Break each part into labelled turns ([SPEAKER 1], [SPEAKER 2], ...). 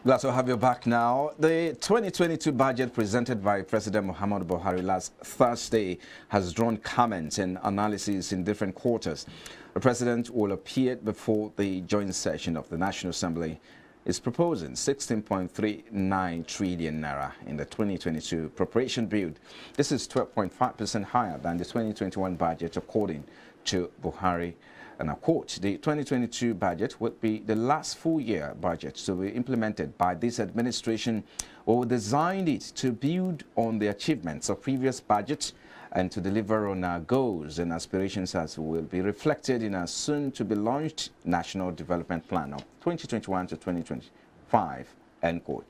[SPEAKER 1] Glad to have you back now. The 2022 budget presented by President Muhammadu Buhari last Thursday has drawn comments and analysis in different quarters. The President will appear before the joint session of the National Assembly is proposing 16.39 trillion naira in the 2022 appropriation bill. This is 12.5% higher than the 2021 budget, according to Buhari. And I quote, the 2022 budget would be the last full-year budget to be implemented by this administration, or designed it to build on the achievements of previous budgets and to deliver on our goals and aspirations as will be reflected in our soon-to-be-launched National Development Plan of 2021 to 2025, end quote.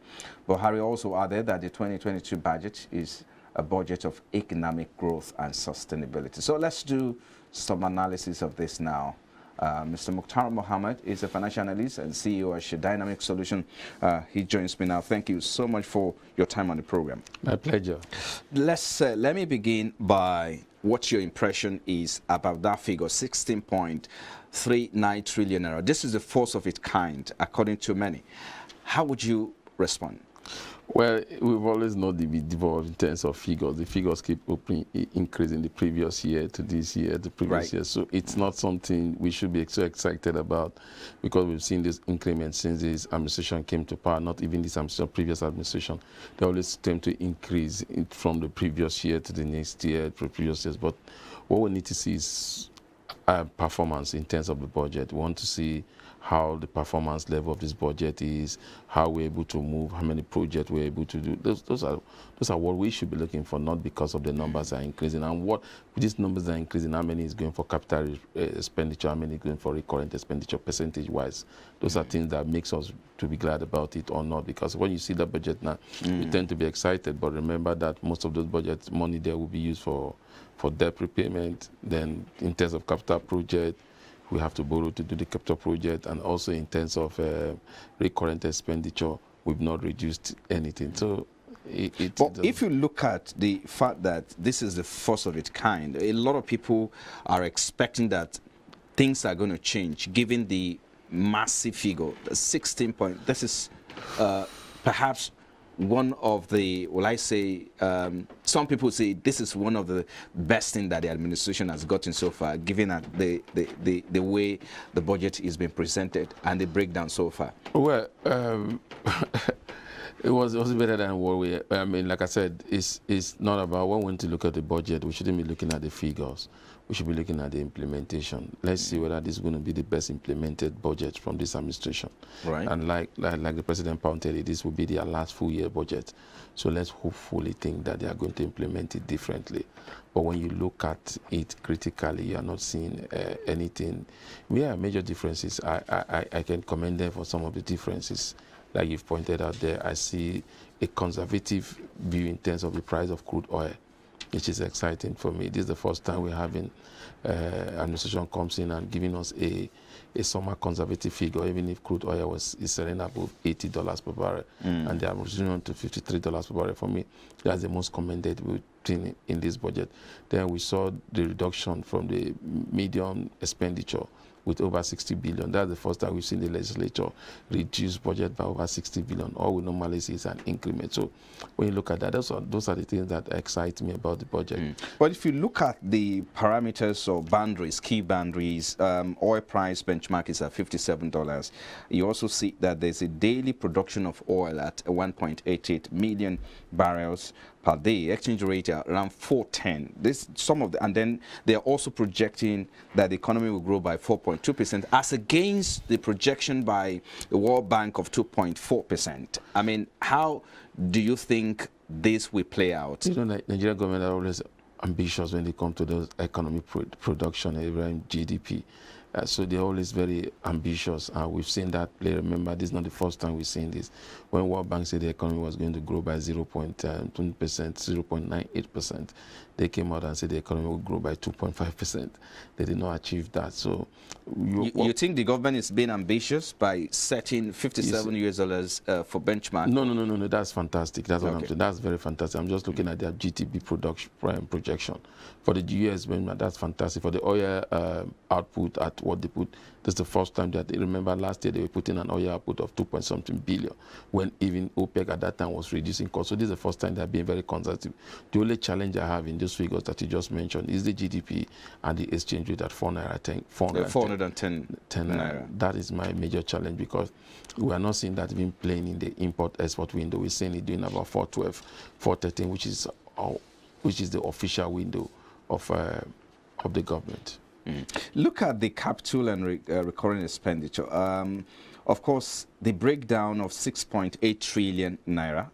[SPEAKER 1] Buhari also added that the 2022 budget is a budget of economic growth and sustainability. So let's do some analysis of this now. Mr. Mukhtar Mohammed is a financial analyst and CEO at Dynamic Solution. He joins me now. Thank you so much for your time on the program.
[SPEAKER 2] My pleasure.
[SPEAKER 1] Let me begin by what your impression is about that figure, 16.39 trillion naira. This is the first of its kind, according to many. How would you respond?
[SPEAKER 2] Well, we've always known the devolved in terms of figures. The figures keep increasing the previous year to this year, the previous year. So it's not something we should be so excited about, because we've seen this increment since this administration came to power, not even this administration, previous administration. They always tend to increase it from the previous year to the next year, to previous years. But what we need to see is performance in terms of the budget. We want to see how the performance level of this budget is, how we're able to move, how many projects we're able to do. Those are what we should be looking for, not because of the numbers are increasing. And what these numbers are increasing, how many is going for capital expenditure, how many is going for recurrent expenditure percentage-wise. Those are things that makes us to be glad about it or not. Because when you see the budget now, you tend to be excited. But remember that most of those budget money there will be used for debt repayment. Then in terms of capital project, we have to borrow to do the capital project, and also in terms of recurrent expenditure, we've not reduced anything. So,
[SPEAKER 1] but if you look at the fact that this is the first of its kind, a lot of people are expecting that things are going to change, given the massive figure, 16 point. This is perhaps one of the, well, I say, some people say this is one of the best things that the administration has gotten so far, given that the way the budget is being presented and the breakdown so far.
[SPEAKER 2] Well, it was better than what we, I mean, like I said, it's not about when we want to look at the budget, we shouldn't be looking at the figures. We should be looking at the implementation. Let's see whether this is going to be the best implemented budget from this administration.
[SPEAKER 1] Right.
[SPEAKER 2] And like the President pointed it, this will be their last full year budget. So let's hopefully think that they are going to implement it differently. But when you look at it critically, you are not seeing anything. We have major differences. I can commend them for some of the differences. Like you've pointed out there, I see a conservative view in terms of the price of crude oil, which is exciting for me. This is the first time we're having administration comes in and giving us a somewhat conservative figure, even if crude oil is selling above $80 per barrel, and they are reducing on to $53 per barrel. For me, that's the most commended thing in this budget. Then we saw the reduction from the medium expenditure with over 60 billion. That's the first time we've seen the legislature reduce budget by over 60 billion. All we normally see is an increment. So when you look at that, those are the things that excite me about the budget.
[SPEAKER 1] But if you look at the parameters or boundaries, key boundaries, oil price benchmark is at $57. You also see that there's a daily production of oil at 1.88 million barrels per day, exchange rate around 410. This some of the, and then they're also projecting that the economy will grow by 4.2%, as against the projection by the World Bank of 2.4%. I mean, how do you think this will play out?
[SPEAKER 2] You know, like Nigerian government are always ambitious when they come to those economic production and GDP. So they're always very ambitious. We've seen that play. Remember, this is not the first time we've seen this. When World Bank said the economy was going to grow by 0.20%, 0.98%, they came out and said the economy will grow by 2.5%. They did not achieve that. So
[SPEAKER 1] you think the government is being ambitious by setting $57 for benchmark?
[SPEAKER 2] No. That's fantastic. That's what I'm saying. That's very fantastic. I'm just looking at their GDP production projection. For the US benchmark, that's fantastic. For the oil output at what they put. That's the first time that they remember last year they were putting an oil output of 2-point-something billion when even OPEC at that time was reducing costs. So this is the first time they're being very conservative. The only challenge I have in those figures that you just mentioned is the GDP and the exchange rate at 410
[SPEAKER 1] naira.
[SPEAKER 2] That is my major challenge, because we are not seeing that even playing in the import-export window. We're seeing it doing about 412, 413, which is the official window of the government.
[SPEAKER 1] Look at the capital and recurring expenditure. Of course, the breakdown of 6.8 trillion naira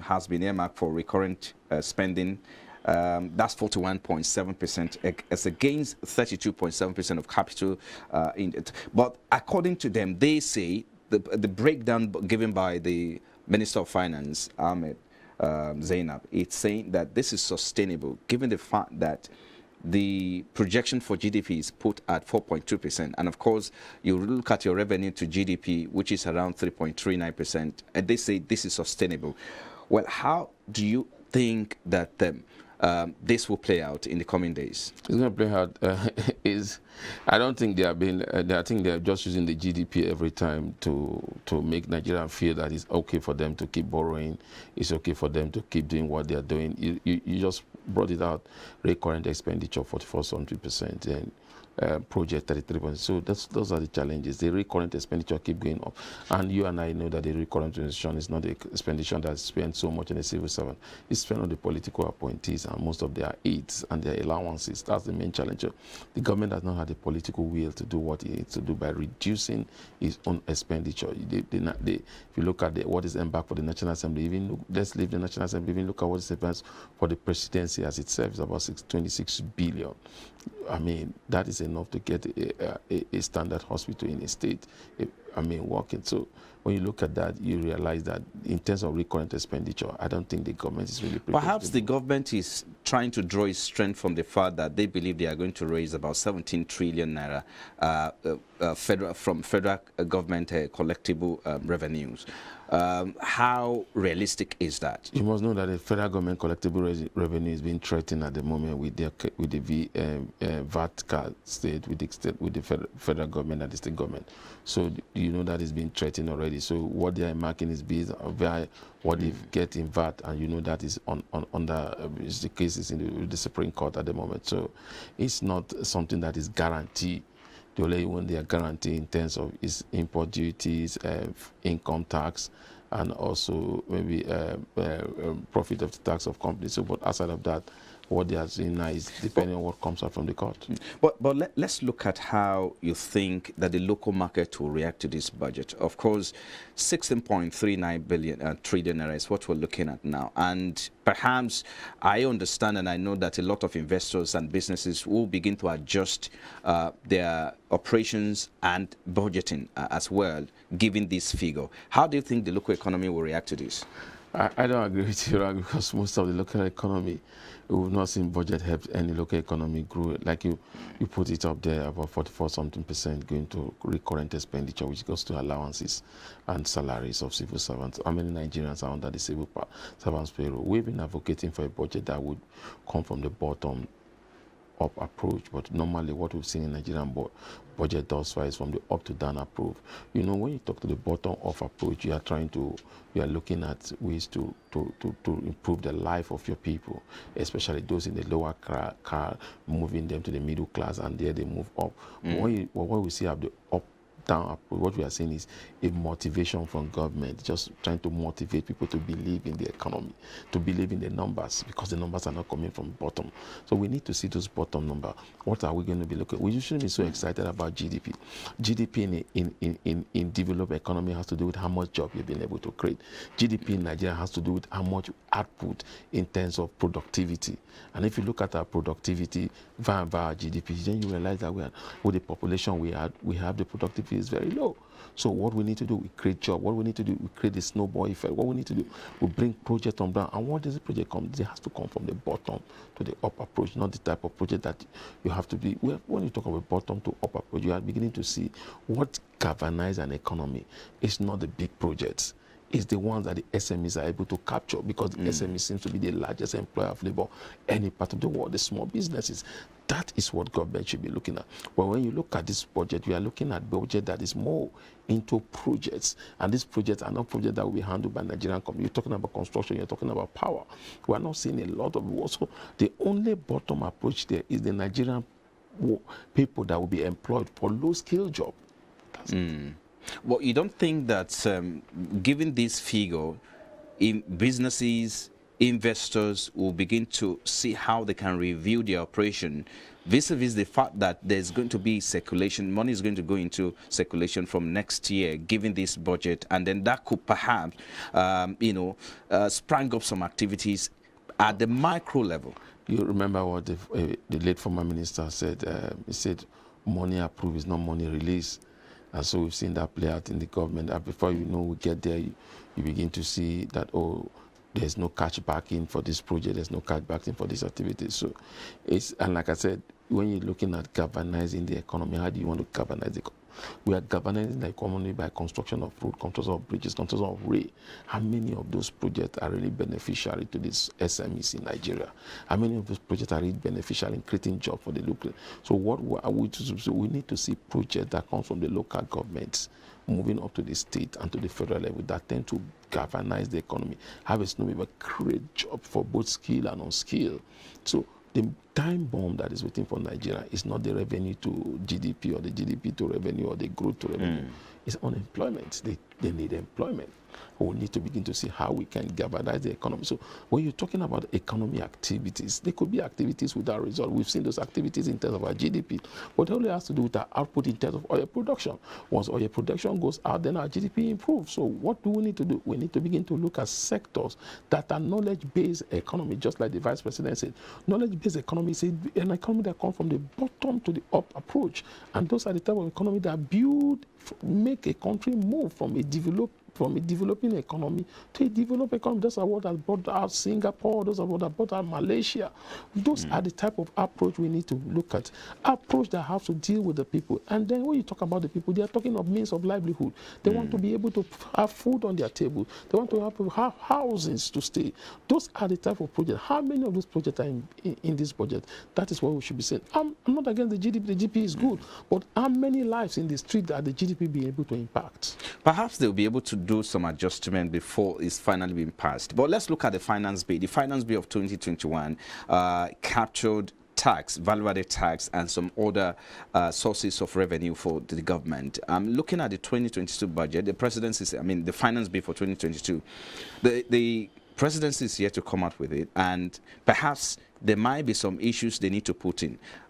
[SPEAKER 1] has been earmarked for recurrent spending. That's 41.7% as against 32.7% of capital in it. But according to them, they say the breakdown given by the Minister of Finance, Ahmed Zainab, it's saying that this is sustainable given the fact that the projection for GDP is put at 4.2%. And of course, you look at your revenue to GDP, which is around 3.39%, and they say this is sustainable. Well, how do you think that this will play out in the coming days?
[SPEAKER 2] It's going to play out. I don't think they are being. I think they are just using the GDP every time to make Nigeria feel that it's okay for them to keep borrowing. It's okay for them to keep doing what they are doing. You just brought it out. Recurrent expenditure 44% and project 33%. So those are the challenges. The recurrent expenditure keep going up, and you and I know that the recurrent expenditure is not the expenditure that's spent so much on a civil servant. It's spent on the political appointees and most of their aides and their allowances. That's the main challenge. The government has not had the political will to do what it needs to do by reducing its own expenditure. If you look at what is embarked for the National Assembly, let's leave the National Assembly, even look at what is embarked for the presidency as itself, is about 26 billion. I mean, that is enough to get a standard hospital in a state, working. So when you look at that, you realize that in terms of recurrent expenditure, I don't think the government is really prepared.
[SPEAKER 1] Perhaps the government is trying to draw its strength from the fact that they believe they are going to raise about 17 trillion naira from federal government collectible revenues. How realistic is that?
[SPEAKER 2] You must know that the federal government collectible revenue is being threatened at the moment with the VAT card state, with the federal government and the state government. So you know that is being threatened already. So what they are marking is based on what they get in VAT, and you know that is under the cases in the Supreme Court at the moment. So it's not something that is guaranteed. The only one they are guaranteed in terms of is import duties, income tax, and also maybe profit of the tax of companies. So, but outside of that, what they are saying now is depending on what comes out from the court.
[SPEAKER 1] But let's look at how you think that the local market will react to this budget. Of course, 16.39 billion trillion naira is what we're looking at now. And perhaps I understand and I know that a lot of investors and businesses will begin to adjust their operations and budgeting as well, given this figure. How do you think the local economy will react to this?
[SPEAKER 2] I don't agree with you, because most of the local economy, we've not seen budget help any local economy grow. Like you put it up there, about 44% going to recurrent expenditure, which goes to allowances and salaries of civil servants. How many Nigerians are under the civil servants payroll? We've been advocating for a budget that would come from the bottom up approach, but normally what we've seen in Nigerian budget thus far is from the up to down approach. You know, when you talk to the bottom up approach, you are looking at ways to improve the life of your people, especially those in the lower car, moving them to the middle class, and there they move up. What we see at the up down approach, what we are seeing is a motivation from government, just trying to motivate people to believe in the economy, to believe in the numbers, because the numbers are not coming from bottom. So we need to see those bottom numbers. What are we going to be looking at? We shouldn't be so excited about GDP. GDP in developed economy has to do with how much job you've been able to create. GDP in Nigeria has to do with how much output in terms of productivity. And if you look at our productivity via GDP, then you realize that with the population we have the productivity is very low. So what we need to do, we create jobs. What we need to do, we create the snowball effect. What we need to do, we bring project on ground. And what does the project come? It has to come from the bottom to the up approach, not the type of project that you have to be. When you talk about bottom to up approach, you are beginning to see what galvanizes an economy. It's not the big projects. is the ones that the SMEs are able to capture, because the SME seems to be the largest employer of labor any part of the world, the small businesses. That is what government should be looking at. But when you look at this budget, we are looking at budget that is more into projects, and these projects are not projects that will be handled by Nigerian companies. You're talking about construction, you're talking about power. We are not seeing a lot of it. So the only bottom approach there is the Nigerian people that will be employed for low-skill job.
[SPEAKER 1] Well, you don't think that given this figure, in businesses, investors will begin to see how they can review their operation vis-a-vis the fact that there's going to be circulation, money is going to go into circulation from next year, given this budget, and then that could perhaps, sprang up some activities at the micro level.
[SPEAKER 2] You remember what the late former minister said? He said, money approved is not money released. And so we've seen that play out in the government. And before you know we get there, you begin to see that, oh, there's no cash backing for this project, there's no cash backing for this activity. So and like I said, when you're looking at galvanizing the economy, how do you want to galvanize the economy? We are galvanizing the economy by construction of road, construction of bridges, construction of rail. How many of those projects are really beneficial to these SMEs in Nigeria? How many of those projects are really beneficial in creating jobs for the local? So what are we to do? So we need to see projects that come from the local governments moving up to the state and to the federal level that tend to galvanize the economy, have a snowball, but create jobs for both skill and unskilled. So the time bomb that is waiting for Nigeria is not the revenue to GDP or the GDP to revenue or the growth to revenue. It's unemployment. They need employment. We need to begin to see how we can galvanize the economy. So when you're talking about economy activities, there could be activities without result. We've seen those activities in terms of our GDP, but it only has to do with our output in terms of oil production. Once oil production goes out, then our GDP improves. So what do we need to do? We need to begin to look at sectors that are knowledge-based economy, just like the Vice President said. Knowledge-based economy is an economy that comes from the bottom to the up approach. And those are the type of economy that make a country move from a developing economy to a developed economy. Those are what has brought out Singapore, those are what have brought out Malaysia. Those are the type of approach we need to look at. Approach that has to deal with the people. And then when you talk about the people, they are talking of means of livelihood. They want to be able to have food on their table. They want to have houses to stay. Those are the type of projects. How many of those projects are in this budget? That is what we should be saying. I'm not against the GDP. The GDP is good. But how many lives in the street are the GDP be able to impact?
[SPEAKER 1] Perhaps they'll be able to do some adjustment before it's finally been passed. But let's look at the finance bill. The finance bill of 2021 captured tax, value-added tax, and some other sources of revenue for the government. Looking at the 2022 budget, the finance bill for 2022, the presidency is yet to come out with it, and perhaps there might be some issues they need to put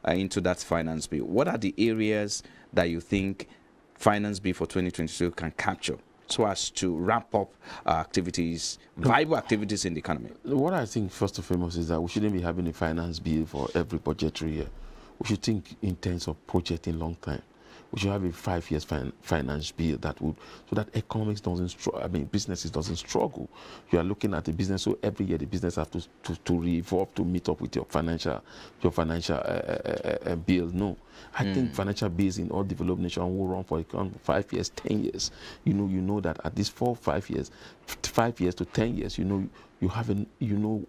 [SPEAKER 1] into that finance bill. What are the areas that you think finance bill for 2022 can capture so as to wrap up activities, viable activities in the economy? What
[SPEAKER 2] I think first and foremost is that we shouldn't be having a finance bill for every budgetary year. We should think in terms of projecting long time. We should have a 5 years finance bill that would, so that economics doesn't struggle. Businesses doesn't struggle. You are looking at the business, so every year the business have to revolve to meet up with your financial bill. No, I think financial bills in all developed nations will run for 5 years, 10 years. You know that at least 4 or 5 years, 5 years to 10 years, you know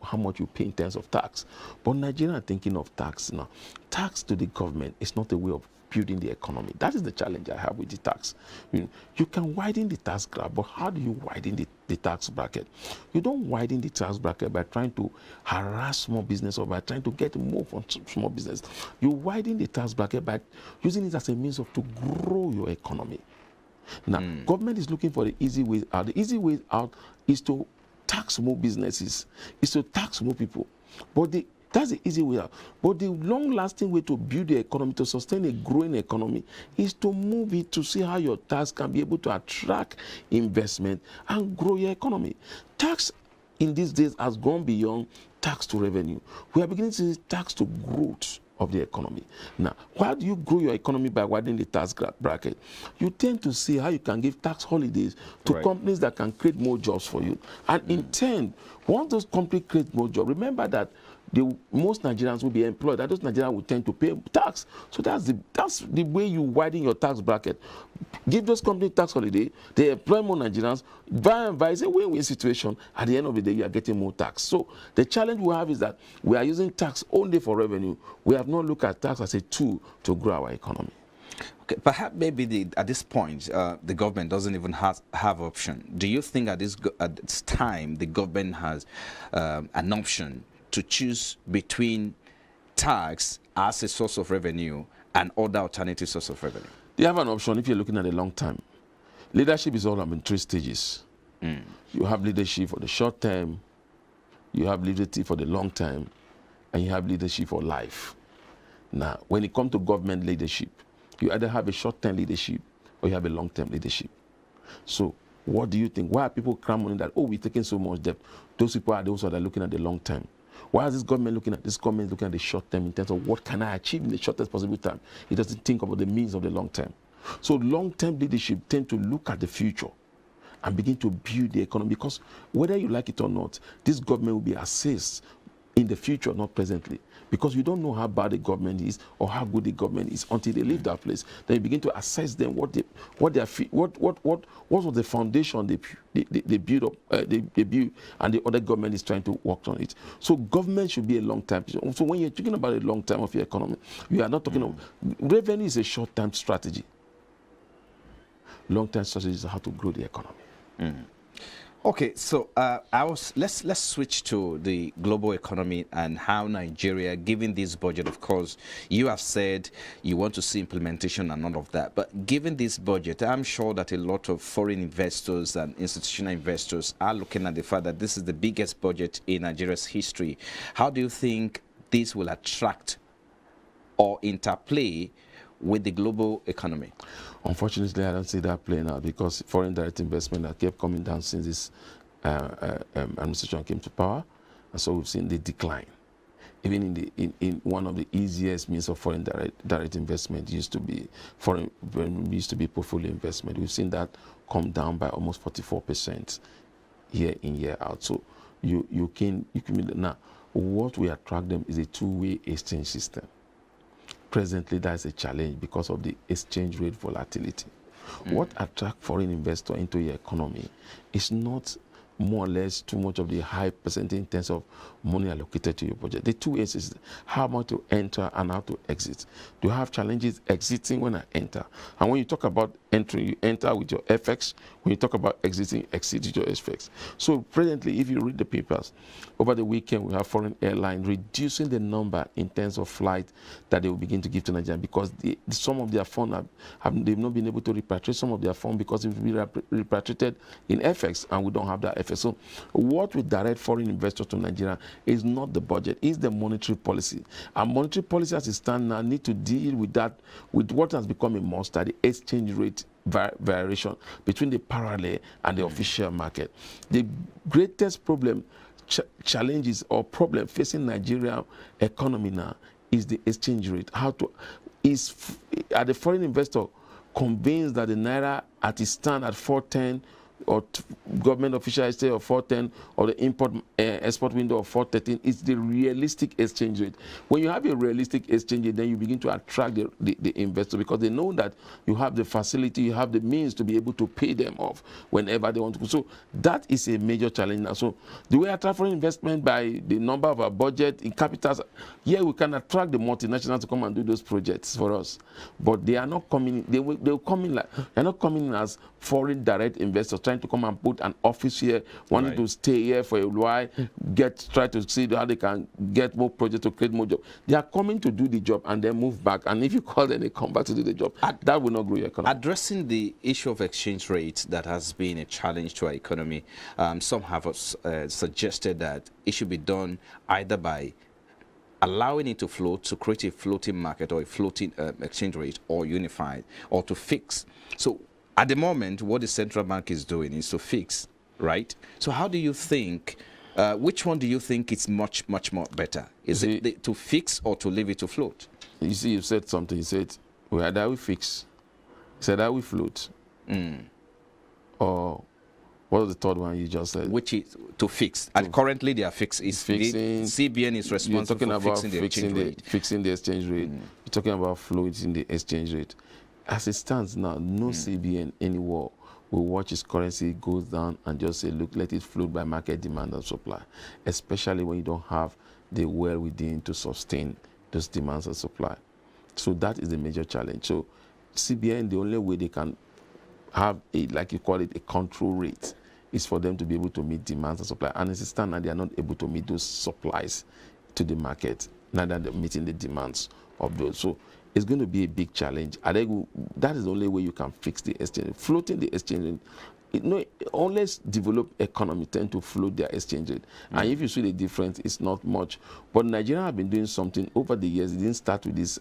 [SPEAKER 2] how much you pay in terms of tax. But Nigeria are thinking of tax now. Tax to the government is not a way of building the economy. That is the challenge I have with the tax. You can widen the tax gap, but how do you widen the tax bracket? You don't widen the tax bracket by trying to harass small business or by trying to get more from small business. You widen the tax bracket by using it as a means to grow your economy. Now, government is looking for the easy way out. The easy way out is to tax more businesses, is to tax more people. But that's the easy way out. But the long-lasting way to build the economy, to sustain a growing economy, is to move it to see how your tax can be able to attract investment and grow your economy. Tax in these days has gone beyond tax to revenue. We are beginning to see tax to growth of the economy. Now, why do you grow your economy by widening the tax bracket? You tend to see how you can give tax holidays to companies that can create more jobs for you. And in turn, once those companies create more jobs, remember that most Nigerians will be employed. That those Nigerians will tend to pay tax. So that's the way you widen your tax bracket. Give those companies tax holiday. They employ more Nigerians. By and by, it's a win-win situation. At the end of the day, you are getting more tax. So the challenge we have is that we are using tax only for revenue. We have not looked at tax as a tool to grow our economy.
[SPEAKER 1] Okay, perhaps maybe at this point, the government doesn't even have option. Do you think at this time the government has an option to choose between tax as a source of revenue and other alternative source of revenue?
[SPEAKER 2] They have an option if you're looking at the long term. Leadership is all about 3 stages. You have leadership for the short term, you have leadership for the long term, and you have leadership for life. Now, when it comes to government leadership, you either have a short-term leadership or you have a long-term leadership. So what do you think? Why are people clamoring that, oh, we're taking so much debt? Those people are those that are looking at the long term. Why is this government looking at the short term in terms of what can I achieve in the shortest possible time? It doesn't think about the means of the long term. So long-term leadership tend to look at the future and begin to build the economy, because whether you like it or not, this government will be assessed in the future, not presently. Because you don't know how bad the government is or how good the government is until they leave that place. Then you begin to assess them what was the foundation they build up, they build, and the other government is trying to work on it. So government should be a long term. So when you're talking about a long term of your economy, you are not talking of revenue is a short term strategy. Long term strategy is how to grow the economy.
[SPEAKER 1] Okay, so let's switch to the global economy and how Nigeria, given this budget, of course, you have said you want to see implementation and all of that. But given this budget, I'm sure that a lot of foreign investors and institutional investors are looking at the fact that this is the biggest budget in Nigeria's history. How do you think this will attract or interplay with the global economy?
[SPEAKER 2] Unfortunately, I don't see that playing out, because foreign direct investment that kept coming down since this administration came to power, and so we've seen the decline. Even in one of the easiest means of foreign direct investment used to be portfolio investment. We've seen that come down by almost 44% year in, year out. So you can now, what we attract them is a two-way exchange system. Presently, that is a challenge because of the exchange rate volatility. What attracts foreign investor into your economy is not more or less too much of the high percentage in terms of money allocated to your budget. The two ways is how much to enter and how to exit. Do you have challenges exiting when I enter? And when you talk about entering, you enter with your FX. When you talk about exiting, exit with your FX. So presently, if you read the papers, over the weekend we have foreign airlines reducing the number in terms of flight that they will begin to give to Nigeria, because some of their funds they've not been able to repatriate some of their funds because it will be repatriated in FX, and we don't have that FX. So what will direct foreign investors to Nigeria is not the budget, it's the monetary policy. And monetary policy as it stands now need to deal with that, with what has become a monster, the exchange rate variation between the parallel and the official market. The greatest problem, challenges or problem facing Nigeria economy now is the exchange rate. Are the foreign investor convinced that the naira at its stand at 410, or government officials say of 410, or the import export window of 413 is the realistic exchange rate? When you have a realistic exchange rate, then you begin to attract the investor, because they know that you have the facility, you have the means to be able to pay them off whenever they want to. So that is a major challenge now. So do we attract foreign investment by the number of our budget in capitals? Yeah, we can attract the multinationals to come and do those projects for us, but they are not coming. They'll come in like, they're not coming in as foreign direct investors trying to come and put an office here, wanting to stay here for a while, try to see how they can get more projects to create more jobs. They are coming to do the job and then move back. And if you call them, they come back to do the job. That will not grow your economy.
[SPEAKER 1] Addressing the issue of exchange rates that has been a challenge to our economy, some have suggested that it should be done either by allowing it to float, to create a floating market or a floating exchange rate, or unified, or to fix. So at the moment, what the central bank is doing is to fix, right? So how do you think, which one do you think is much, much more better? Is it to fix or to leave it to float?
[SPEAKER 2] You see, you said something. You said, either we fix, you said that we float, or What was the third one you just said?
[SPEAKER 1] Which is to fix. And currently they are fixing. CBN is responsible for fixing the exchange rate.
[SPEAKER 2] Fixing the exchange rate. You're talking about floating the exchange rate. As it stands now, no CBN anywhere will watch its currency goes down and just say, look, let it float by market demand and supply, especially when you don't have the well within to sustain those demands and supply. So that is the major challenge. So CBN, the only way they can have a, like you call it, a control rate is for them to be able to meet demands and supply. And as it stands now, they are not able to meet those supplies to the market, neither they're meeting the demands of those. So it's going to be a big challenge. I think that is the only way you can fix the exchange. Floating the exchange rate, unless developed economy tend to float their exchange rate. And if you see the difference, it's not much. But Nigeria have been doing something over the years. It didn't start with this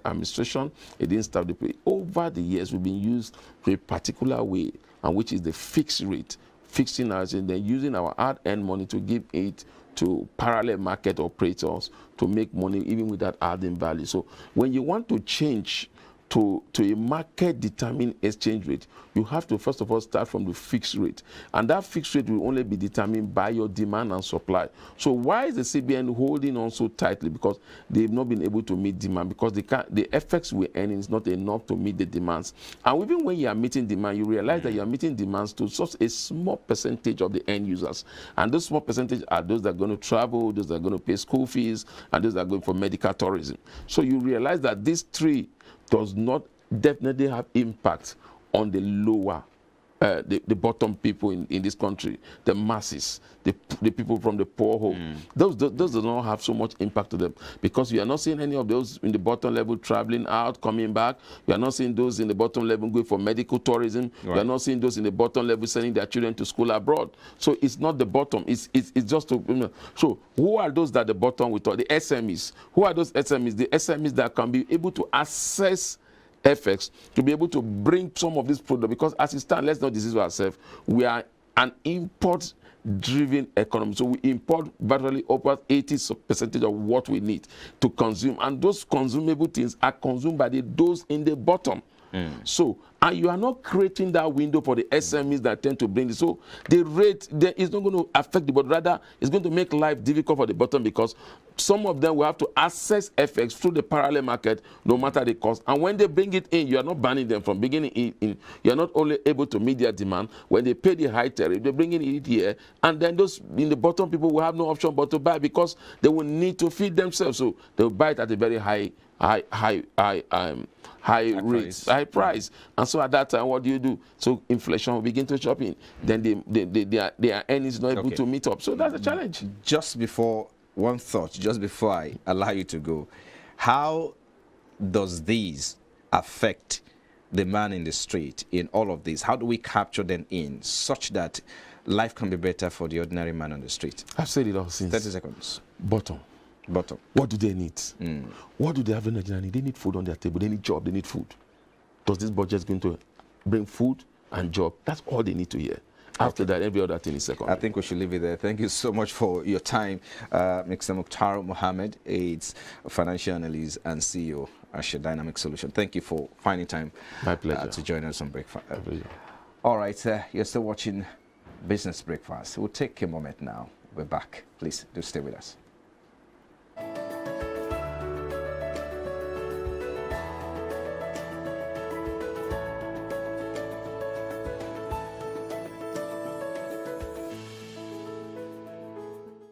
[SPEAKER 2] administration. It didn't start over the years. We've been used to a particular way, and which is the fixed rate, fixing ours, and then using our hard-earned money to give it to parallel market operators to make money even without adding value. So when you want to change to a market-determined exchange rate, you have to first of all start from the fixed rate. And that fixed rate will only be determined by your demand and supply. So why is the CBN holding on so tightly? Because they've not been able to meet demand, because the FX we're earning is not enough to meet the demands. And even when you are meeting demand, you realize that you are meeting demands to such a small percentage of the end users. And those small percentage are those that are going to travel, those that are going to pay school fees, and those that are going for medical tourism. So you realize that these three does not definitely have impact on the lower, the bottom people in this country, the masses, the people from the poor home. Those do not have so much impact to them, because you are not seeing any of those in the bottom level traveling out, coming back. You are not seeing those in the bottom level going for medical tourism. Right. You are not seeing those in the bottom level sending their children to school abroad. So it's not the bottom. It's just to, so who are those that the bottom we talk? The SMEs. Who are those SMEs? The SMEs that can be able to access FX to be able to bring some of this product, because as it stands, let's not deceive ourselves, we are an import-driven economy. So we import virtually over 80% of what we need to consume, and those consumable things are consumed by those in the bottom. So, and you are not creating that window for the SMEs that tend to bring this. So the rate is not going to affect it, but rather it's going to make life difficult for the bottom, because some of them will have to access FX through the parallel market, no matter the cost. And when they bring it in, you are not banning them from beginning in. You are not only able to meet their demand. When they pay the high tariff, they're bringing it here, and then those in the bottom people will have no option but to buy, because they will need to feed themselves. So they will buy it at a very high price. And so at that time, what do? So inflation will begin to chop in. Then their earnings not able to meet up. So that's a challenge.
[SPEAKER 1] Just before I allow you to go, how does these affect the man in the street in all of this? How do we capture them in such that life can be better for the ordinary man on the street?
[SPEAKER 2] I've said it all since.
[SPEAKER 1] 30 seconds.
[SPEAKER 2] Bottom. What do they need? What do they have in Nigeria? They need food on their table. They need job. They need food. Does this budget going to bring food and job? That's all they need to hear. After that, every other thing is second.
[SPEAKER 1] I think we should leave it there. Thank you so much for your time, Mr. Mukhtar Mohammed, AIDS financial analyst and CEO at Dynamic Solution. Thank you for finding time to join us on Breakfast. All right, you're still watching Business Breakfast. We'll take a moment now. We're back. Please do stay with us.